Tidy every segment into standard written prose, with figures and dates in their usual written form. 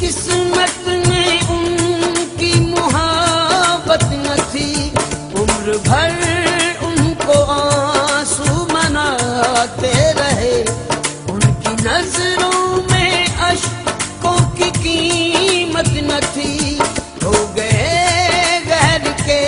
किस्मत में उनकी मोहब्बत न थी। उम्र भर उनको आंसू मनाते रहे, उनकी नजरों में अश्कों की कीमत न थी। हो गए गैर के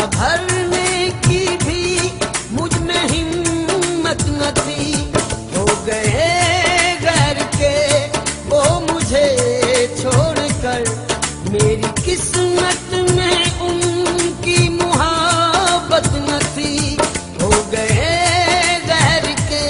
भरने की भी मुझ में हिम्मत न थी। हो गए गैर के वो मुझे छोड़कर, मेरी किस्मत में उनकी मोहब्बत न थी। हो गए गैर के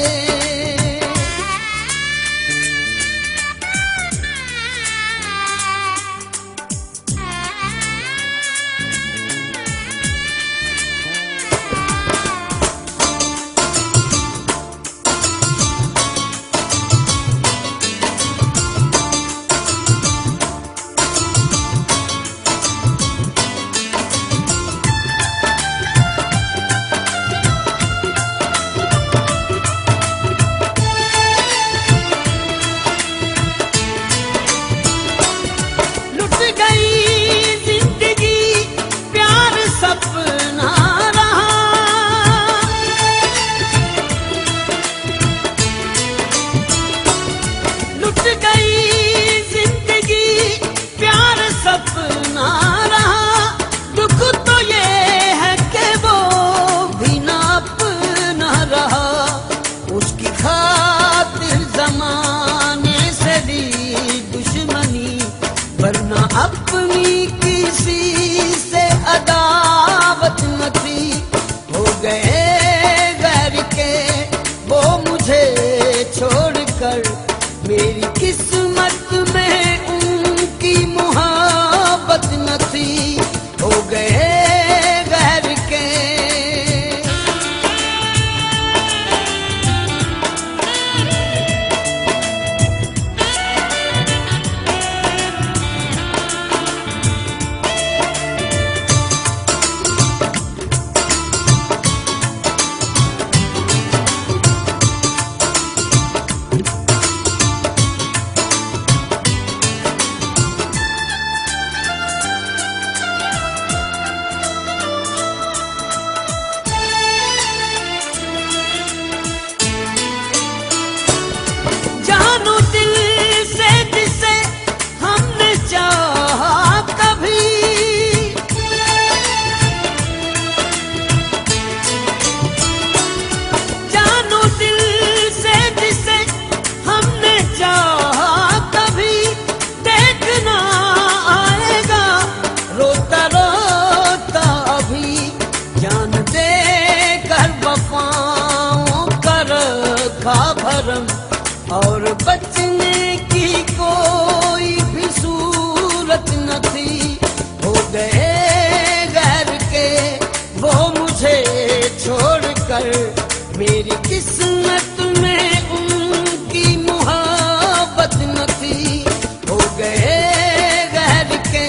वरना अपनी किसी से अदावत न थी। हो गए गैर के वो मुझे छोड़कर, मेरी किस्मत में उनकी मोहब्बत न थी। हो गए गैर के भरम और बचने की कोई भी सूरत न थी। हो गए गैर के वो मुझे छोड़कर, मेरी किस्मत में उनकी मोहब्बत न थी। हो गए गैर के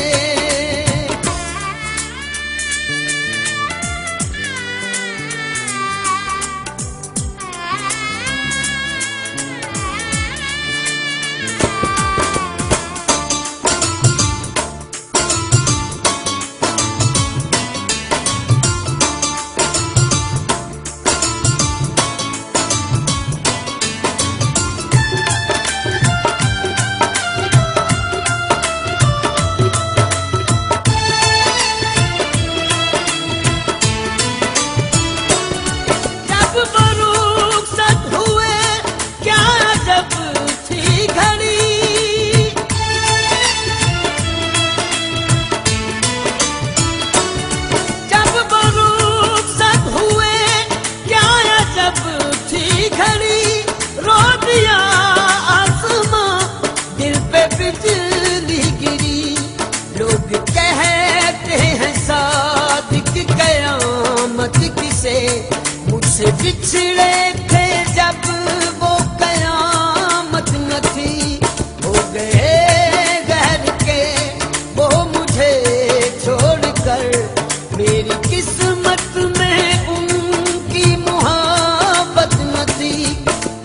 मेरी किस्मत में उनकी मोहब्बत न थी,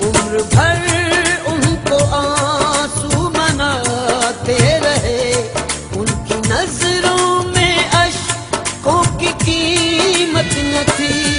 उम्र भर उनको आंसू मनाते रहे। उनकी नजरों में अश्कों की कीमत न थी।